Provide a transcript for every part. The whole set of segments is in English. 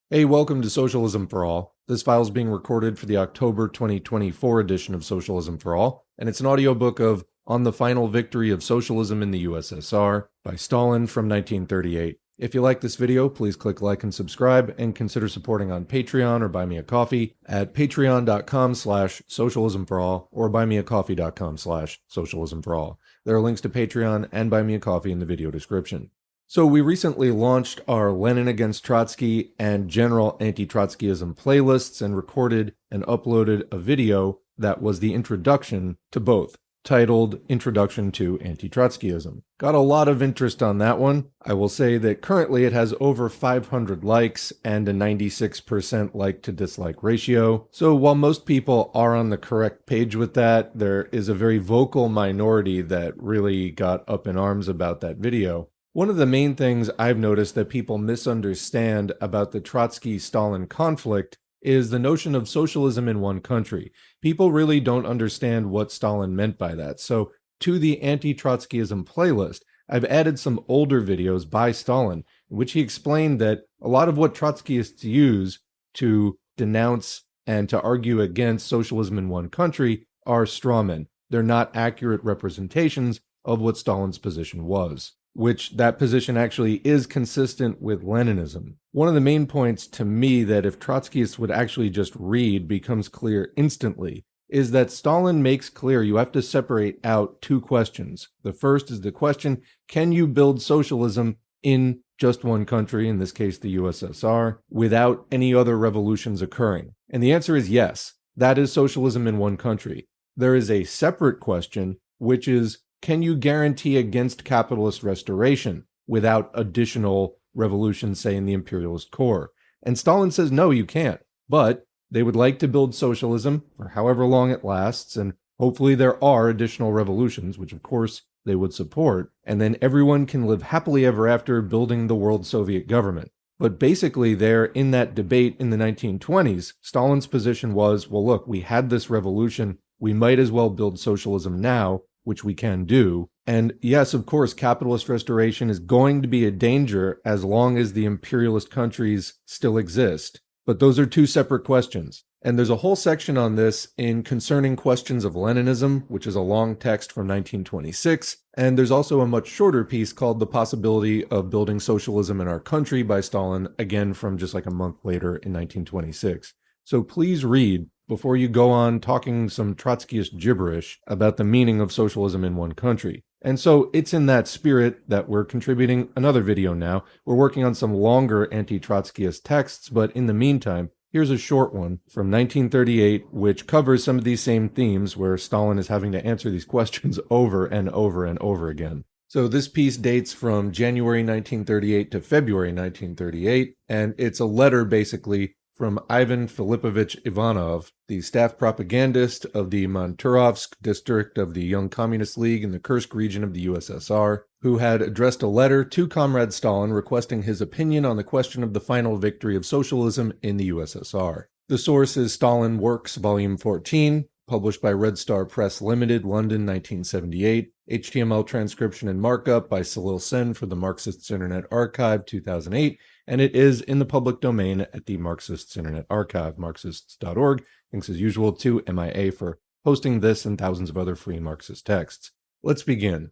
Hey, welcome to Socialism for All. This file is being recorded for the October 2024 edition of Socialism for All, and it's an audiobook of On the Final Victory of Socialism in the USSR by Stalin from 1938. If you like this video, please click like and subscribe, and consider supporting on Patreon or Buy Me a Coffee at patreon.com/socialismforall or buymeacoffee.com/socialismforall. There are links to Patreon and Buy Me a Coffee in the video description. So we recently launched our Lenin against Trotsky and general anti-Trotskyism playlists and recorded and uploaded a video that was the introduction to both, titled Introduction to Anti-Trotskyism. Got a lot of interest on that one. I will say that currently it has over 500 likes and a 96% like to dislike ratio. So while most people are on the correct page with that, there is a very vocal minority that really got up in arms about that video. One of the main things I've noticed that people misunderstand about the Trotsky-Stalin conflict is the notion of socialism in one country. People really don't understand what Stalin meant by that. So to the anti-Trotskyism playlist, I've added some older videos by Stalin, in which he explained that a lot of what Trotskyists use to denounce and to argue against socialism in one country are strawmen. They're not accurate representations of what Stalin's position was, which that position actually is consistent with Leninism. One of the main points to me that if Trotskyists would actually just read becomes clear instantly is that Stalin makes clear you have to separate out two questions. The first is the question, can you build socialism in just one country, in this case the USSR, without any other revolutions occurring? And the answer is yes, that is socialism in one country. There is a separate question, which is, can you guarantee against capitalist restoration without additional revolutions, say, in the imperialist core? And Stalin says, no, you can't. But they would like to build socialism for however long it lasts, and hopefully there are additional revolutions, which of course they would support, and then everyone can live happily ever after building the world Soviet government. But basically there, in that debate in the 1920s, Stalin's position was, well, look, we had this revolution, we might as well build socialism now, which we can do. And yes, of course, capitalist restoration is going to be a danger as long as the imperialist countries still exist. But those are two separate questions. And there's a whole section on this in Concerning Questions of Leninism, which is a long text from 1926. And there's also a much shorter piece called The Possibility of Building Socialism in Our Country by Stalin, again from just like a month later in 1926. So please read before you go on talking some Trotskyist gibberish about the meaning of socialism in one country. And so it's in that spirit that we're contributing another video now. We're working on some longer anti-Trotskyist texts, but in the meantime, here's a short one from 1938, which covers some of these same themes where Stalin is having to answer these questions over and over and over again. So this piece dates from January 1938 to February 1938, and it's a letter basically from Ivan Filipovich Ivanov, the staff propagandist of the Manturovsk district of the Young Communist League in the Kursk region of the USSR, who had addressed a letter to Comrade Stalin requesting his opinion on the question of the final victory of socialism in the USSR. The source is Stalin Works, Volume 14, published by Red Star Press Limited, London, 1978. HTML transcription and markup by Salil Sen for the Marxists Internet Archive, 2008. And it is in the public domain at the Marxists Internet Archive, marxists.org. Thanks as usual to MIA for hosting this and thousands of other free Marxist texts. Let's begin.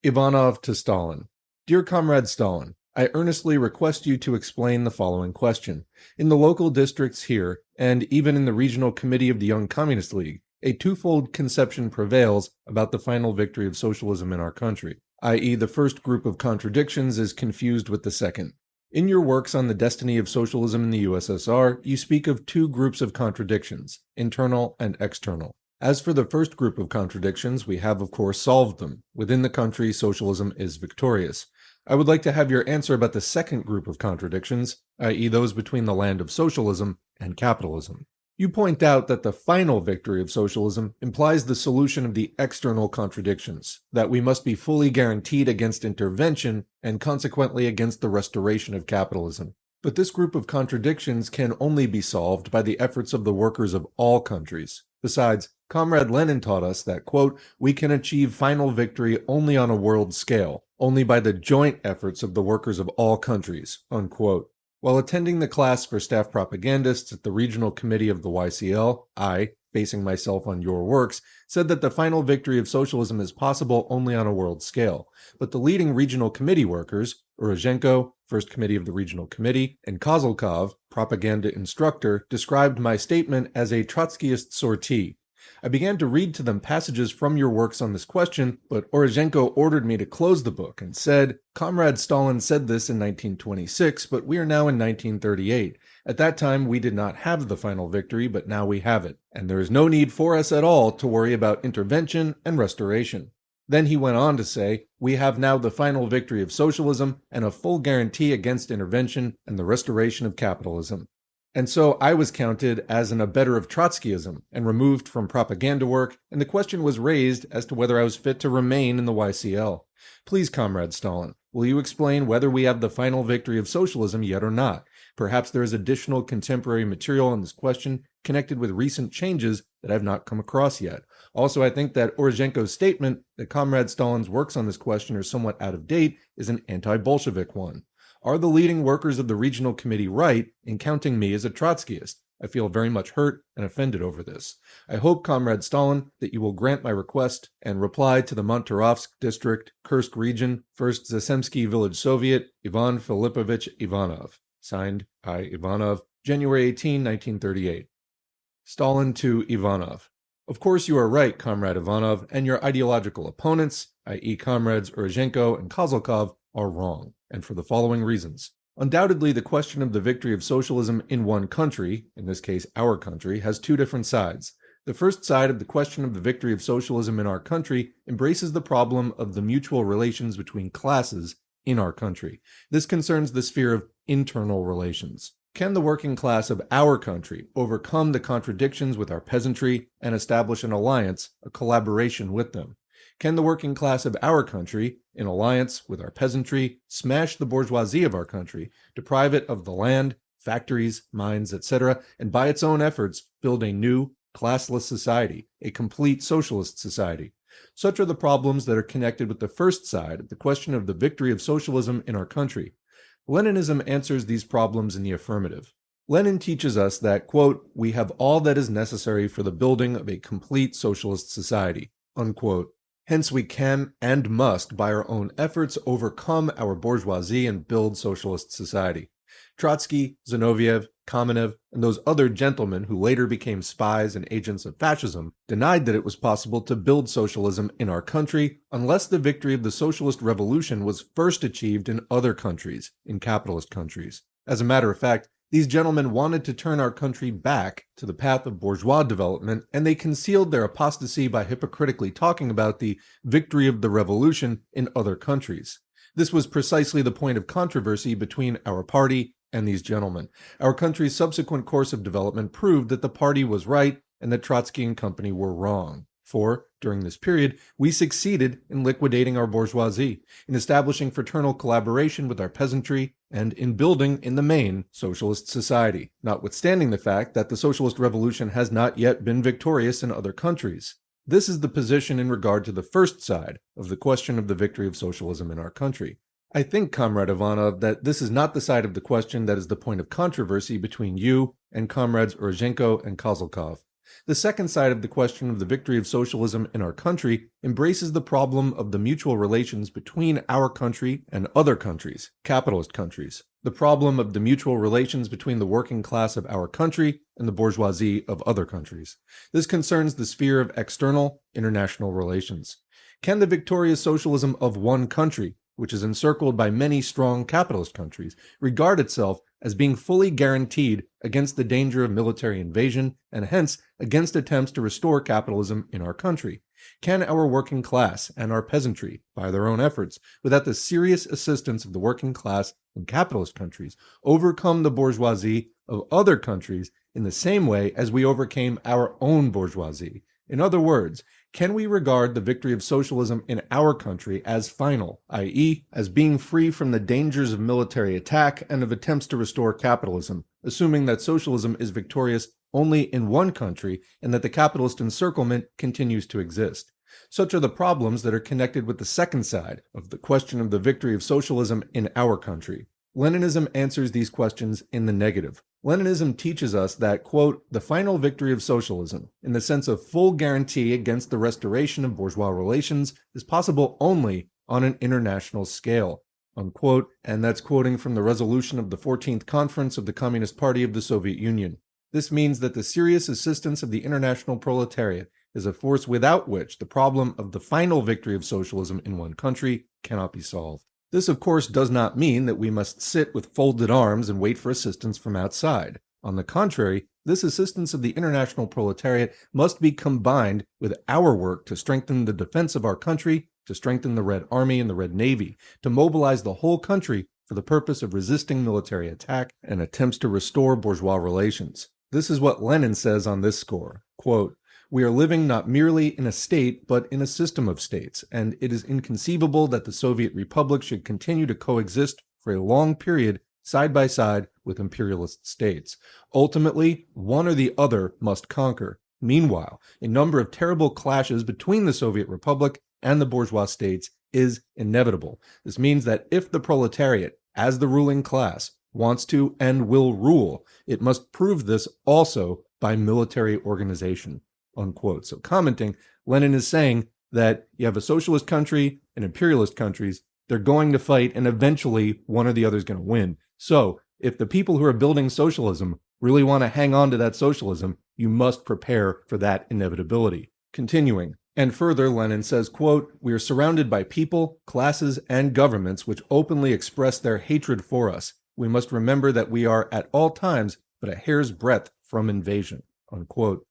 Ivanov to Stalin. Dear Comrade Stalin, I earnestly request you to explain the following question. In the local districts here, and even in the regional committee of the Young Communist League, a twofold conception prevails about the final victory of socialism in our country, i.e. the first group of contradictions is confused with the second. In your works on the destiny of socialism in the USSR, you speak of two groups of contradictions, internal and external. As for the first group of contradictions, we have of course solved them. Within the country, socialism is victorious. I would like to have your answer about the second group of contradictions, i.e. those between the land of socialism and capitalism. You point out that the final victory of socialism implies the solution of the external contradictions, that we must be fully guaranteed against intervention and consequently against the restoration of capitalism. But this group of contradictions can only be solved by the efforts of the workers of all countries. Besides, Comrade Lenin taught us that, quote, we can achieve final victory only on a world scale, only by the joint efforts of the workers of all countries, unquote. While attending the class for staff propagandists at the regional committee of the YCL, I, basing myself on your works, said that the final victory of socialism is possible only on a world scale. But the leading regional committee workers, Urozhenko, First Committee of the Regional Committee, and Kozlkov, propaganda instructor, described my statement as a Trotskyist sortie. I began to read to them passages from your works on this question, but Urozhenko ordered me to close the book and said, "Comrade Stalin said this in 1926, but we are now in 1938. At that time, we did not have the final victory, but now we have it, and there is no need for us at all to worry about intervention and restoration." Then he went on to say, "We have now the final victory of socialism and a full guarantee against intervention and the restoration of capitalism." And so I was counted as an abettor of Trotskyism and removed from propaganda work, and the question was raised as to whether I was fit to remain in the YCL. Please, Comrade Stalin, will you explain whether we have the final victory of socialism yet or not? Perhaps there is additional contemporary material on this question connected with recent changes that I have not come across yet. Also, I think that Urozhenko's statement that Comrade Stalin's works on this question are somewhat out of date is an anti-Bolshevik one. Are the leading workers of the regional committee right in counting me as a Trotskyist? I feel very much hurt and offended over this. I hope, Comrade Stalin, that you will grant my request and reply to the Montarovsk District, Kursk Region, 1st Zasemsky Village Soviet, Ivan Filipovich Ivanov. Signed, I, Ivanov, January 18, 1938. Stalin to Ivanov. Of course you are right, Comrade Ivanov, and your ideological opponents, i.e. Comrades Urozhenko and Kozlkov, are wrong, and for the following reasons. Undoubtedly, the question of the victory of socialism in one country, in this case our country, has two different sides. The first side of the question of the victory of socialism in our country embraces the problem of the mutual relations between classes in our country. This concerns the sphere of internal relations. Can the working class of our country overcome the contradictions with our peasantry and establish an alliance, a collaboration with them? Can the working class of our country, in alliance with our peasantry, smash the bourgeoisie of our country, deprive it of the land, factories, mines, etc., and by its own efforts build a new, classless society, a complete socialist society? Such are the problems that are connected with the first side of the question of the victory of socialism in our country. Leninism answers these problems in the affirmative. Lenin teaches us that, quote, "we have all that is necessary for the building of a complete socialist society," unquote. Hence we can and must, by our own efforts, overcome our bourgeoisie and build socialist society. Trotsky, Zinoviev, Kamenev, and those other gentlemen who later became spies and agents of fascism denied that it was possible to build socialism in our country unless the victory of the socialist revolution was first achieved in other countries, in capitalist countries. As a matter of fact, these gentlemen wanted to turn our country back to the path of bourgeois development, and they concealed their apostasy by hypocritically talking about the victory of the revolution in other countries. This was precisely the point of controversy between our party and these gentlemen. Our country's subsequent course of development proved that the party was right and that Trotsky and company were wrong. For, during this period, we succeeded in liquidating our bourgeoisie, in establishing fraternal collaboration with our peasantry, and in building, in the main, socialist society, notwithstanding the fact that the socialist revolution has not yet been victorious in other countries. This is the position in regard to the first side of the question of the victory of socialism in our country. I think, Comrade Ivanov, that this is not the side of the question that is the point of controversy between you and Comrades Urozhenko and Kozlkov. The second side of the question of the victory of socialism in our country embraces the problem of the mutual relations between our country and other countries, capitalist countries. The problem of the mutual relations between the working class of our country and the bourgeoisie of other countries. This concerns the sphere of external, international relations. Can the victorious socialism of one country, which is encircled by many strong capitalist countries, regard itself as being fully guaranteed against the danger of military invasion and hence against attempts to restore capitalism in our country? Can our working class and our peasantry, by their own efforts, without the serious assistance of the working class in capitalist countries, overcome the bourgeoisie of other countries in the same way as we overcame our own bourgeoisie? In other words, can we regard the victory of socialism in our country as final, i.e., as being free from the dangers of military attack and of attempts to restore capitalism, assuming that socialism is victorious only in one country and that the capitalist encirclement continues to exist? Such are the problems that are connected with the second side of the question of the victory of socialism in our country. Leninism answers these questions in the negative. Leninism teaches us that, quote, the final victory of socialism, in the sense of full guarantee against the restoration of bourgeois relations, is possible only on an international scale, unquote, and that's quoting from the resolution of the 14th Conference of the Communist Party of the Soviet Union. This means that the serious assistance of the international proletariat is a force without which the problem of the final victory of socialism in one country cannot be solved. This, of course, does not mean that we must sit with folded arms and wait for assistance from outside. On the contrary, this assistance of the international proletariat must be combined with our work to strengthen the defense of our country, to strengthen the Red Army and the Red Navy, to mobilize the whole country for the purpose of resisting military attack and attempts to restore bourgeois relations. This is what Lenin says on this score, quote, we are living not merely in a state, but in a system of states, and it is inconceivable that the Soviet Republic should continue to coexist for a long period side by side with imperialist states. Ultimately, one or the other must conquer. Meanwhile, a number of terrible clashes between the Soviet Republic and the bourgeois states is inevitable. This means that if the proletariat, as the ruling class, wants to and will rule, it must prove this also by military organization. Unquote. So commenting, Lenin is saying that you have a socialist country and imperialist countries, they're going to fight and eventually one or the other is going to win. So if the people who are building socialism really want to hang on to that socialism, you must prepare for that inevitability. Continuing. And further, Lenin says, quote, we are surrounded by people, classes, and governments which openly express their hatred for us. We must remember that we are at all times but a hair's breadth from invasion. Unquote.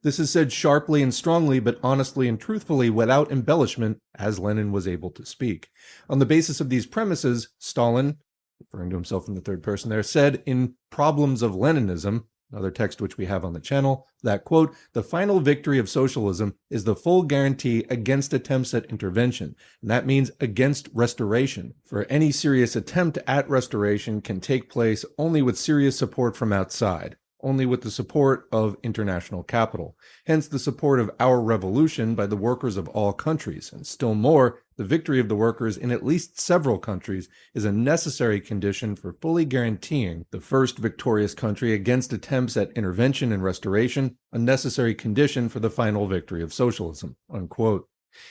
This is said sharply and strongly, but honestly and truthfully without embellishment, as Lenin was able to speak. On the basis of these premises, Stalin, referring to himself in the third person there, said in Problems of Leninism, another text which we have on the channel, that, quote, the final victory of socialism is the full guarantee against attempts at intervention, and that means against restoration. For any serious attempt at restoration can take place only with serious support from outside, only with the support of international capital, hence the support of our revolution by the workers of all countries, and still more, the victory of the workers in at least several countries is a necessary condition for fully guaranteeing the first victorious country against attempts at intervention and restoration, a necessary condition for the final victory of socialism. Unquote.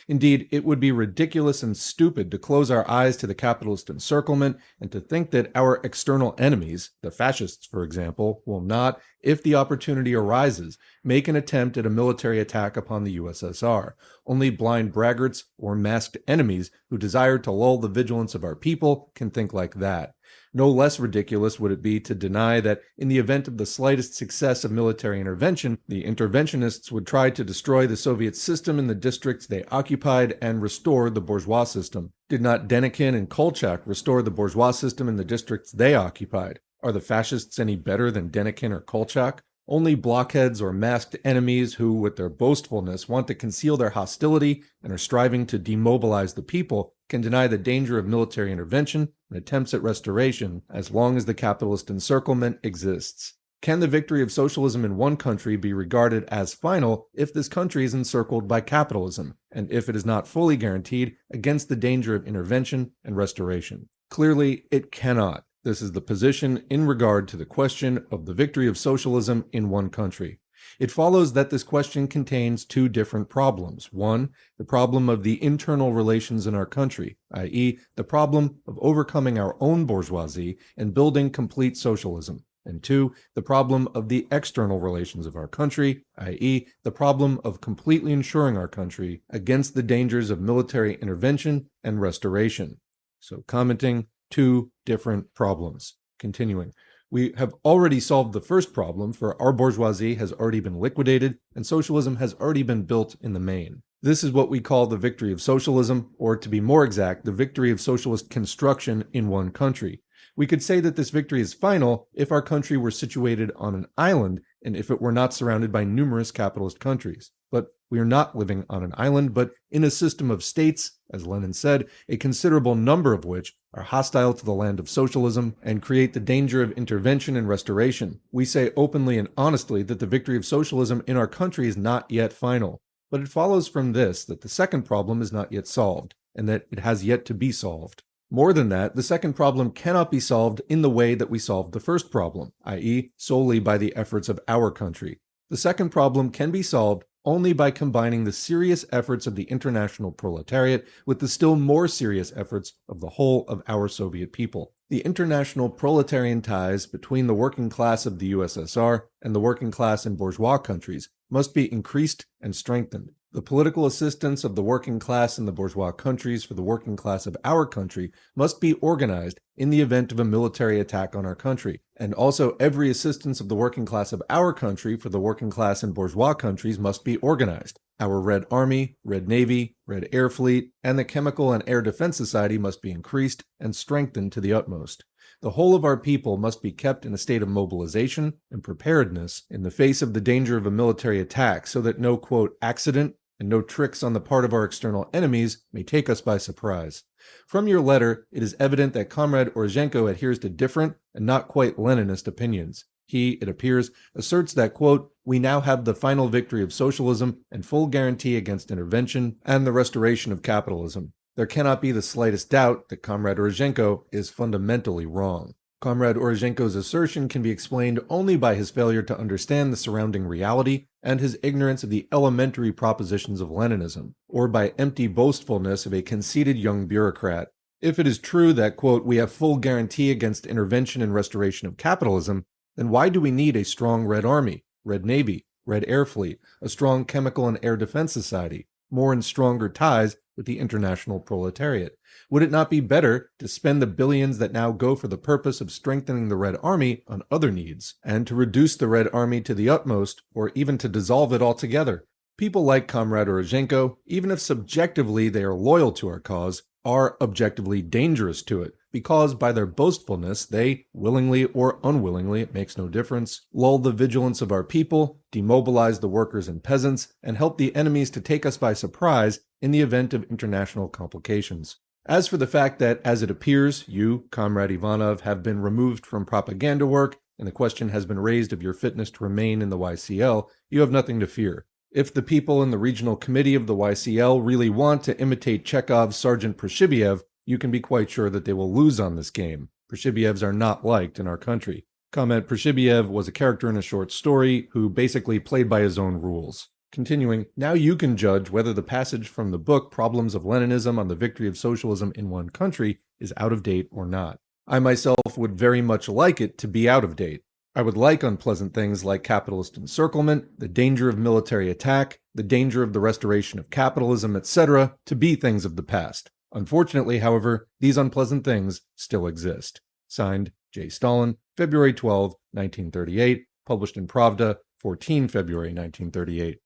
Indeed, it would be ridiculous and stupid to close our eyes to the capitalist encirclement and to think that our external enemies, the fascists for example, will not, if the opportunity arises, make an attempt at a military attack upon the USSR. Only blind braggarts or masked enemies who desire to lull the vigilance of our people can think like that. No less ridiculous would it be to deny that in the event of the slightest success of military intervention, the interventionists would try to destroy the Soviet system in the districts they occupied and restore the bourgeois system. Did not Denikin and Kolchak restore the bourgeois system in the districts they occupied? Are the fascists any better than Denikin or Kolchak? Only blockheads or masked enemies who, with their boastfulness, want to conceal their hostility and are striving to demobilize the people can deny the danger of military intervention and attempts at restoration as long as the capitalist encirclement exists. Can the victory of socialism in one country be regarded as final if this country is encircled by capitalism, and if it is not fully guaranteed against the danger of intervention and restoration? Clearly, it cannot. This is the position in regard to the question of the victory of socialism in one country. It follows that this question contains two different problems. One, the problem of the internal relations in our country, i.e., the problem of overcoming our own bourgeoisie and building complete socialism. And two, the problem of the external relations of our country, i.e., the problem of completely ensuring our country against the dangers of military intervention and restoration. So commenting, two different problems. Continuing. We have already solved the first problem, for our bourgeoisie has already been liquidated and socialism has already been built in the main. This is what we call the victory of socialism, or to be more exact, the victory of socialist construction in one country. We could say that this victory is final if our country were situated on an island and if it were not surrounded by numerous capitalist countries. But we are not living on an island, but in a system of states, as Lenin said, a considerable number of which are hostile to the land of socialism and create the danger of intervention and restoration. We say openly and honestly that the victory of socialism in our country is not yet final. But it follows from this that the second problem is not yet solved, and that it has yet to be solved. More than that, the second problem cannot be solved in the way that we solved the first problem, i.e., solely by the efforts of our country. The second problem can be solved only by combining the serious efforts of the international proletariat with the still more serious efforts of the whole of our Soviet people. The international proletarian ties between the working class of the USSR and the working class in bourgeois countries must be increased and strengthened. The political assistance of the working class in the bourgeois countries for the working class of our country must be organized in the event of a military attack on our country, and also every assistance of the working class of our country for the working class in bourgeois countries must be organized. Our Red Army, Red Navy, Red Air Fleet, and the Chemical and Air Defense Society must be increased and strengthened to the utmost. The whole of our people must be kept in a state of mobilization and preparedness in the face of the danger of a military attack so that no, quote, accident and no tricks on the part of our external enemies may take us by surprise. From your letter, it is evident that Comrade Orozhenko adheres to different and not quite Leninist opinions. He, it appears, asserts that, quote, we now have the final victory of socialism and full guarantee against intervention and the restoration of capitalism. There cannot be the slightest doubt that Comrade Orozhenko is fundamentally wrong. Comrade Orozhenko's assertion can be explained only by his failure to understand the surrounding reality and his ignorance of the elementary propositions of Leninism, or by empty boastfulness of a conceited young bureaucrat. If it is true that, quote, we have full guarantee against intervention and restoration of capitalism, then why do we need a strong Red Army, Red Navy, Red Air Fleet, a strong Chemical and Air Defense Society, more and stronger ties with the international proletariat? Would it not be better to spend the billions that now go for the purpose of strengthening the Red Army on other needs, and to reduce the Red Army to the utmost, or even to dissolve it altogether? People like Comrade Orozhenko, even if subjectively they are loyal to our cause, are objectively dangerous to it, because by their boastfulness they, willingly or unwillingly, it makes no difference, lull the vigilance of our people, demobilize the workers and peasants, and help the enemies to take us by surprise in the event of international complications. As for the fact that, as it appears, you, Comrade Ivanov, have been removed from propaganda work, and the question has been raised of your fitness to remain in the YCL, you have nothing to fear. If the people in the regional committee of the YCL really want to imitate Chekhov's Sergeant Prishibiev, you can be quite sure that they will lose on this game. Prishibievs are not liked in our country. Comment: Prishibiev was a character in a short story who basically played by his own rules. Continuing, now you can judge whether the passage from the book Problems of Leninism on the Victory of Socialism in One Country is out of date or not. I myself would very much like it to be out of date. I would like unpleasant things like capitalist encirclement, the danger of military attack, the danger of the restoration of capitalism, etc., to be things of the past. Unfortunately, however, these unpleasant things still exist. Signed, J. Stalin, February 12, 1938, published in Pravda, 14 February 1938.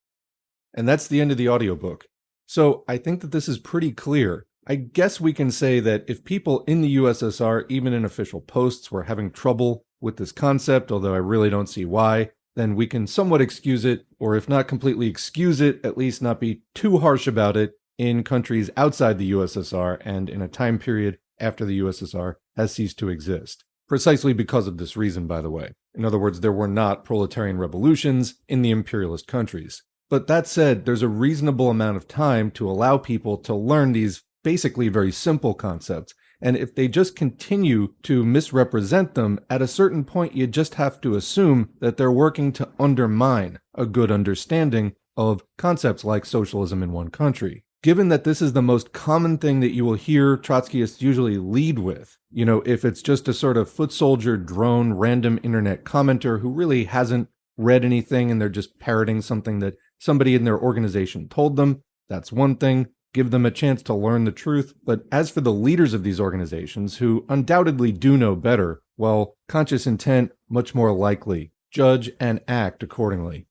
And that's the end of the audiobook. So I think that this is pretty clear. I guess we can say that if people in the USSR, even in official posts, were having trouble with this concept, although I really don't see why, then we can somewhat excuse it, or if not completely excuse it, at least not be too harsh about it in countries outside the USSR and in a time period after the USSR has ceased to exist. Precisely because of this reason, by the way. In other words, there were not proletarian revolutions in the imperialist countries. But that said, there's a reasonable amount of time to allow people to learn these basically very simple concepts. And if they just continue to misrepresent them, at a certain point you just have to assume that they're working to undermine a good understanding of concepts like socialism in one country. Given that this is the most common thing that you will hear Trotskyists usually lead with, if it's just a sort of foot soldier drone random internet commenter who really hasn't read anything and they're just parroting something that somebody in their organization told them, that's one thing. Give them a chance to learn the truth. But as for the leaders of these organizations, who undoubtedly do know better, well, conscious intent, much more likely. Judge and act accordingly.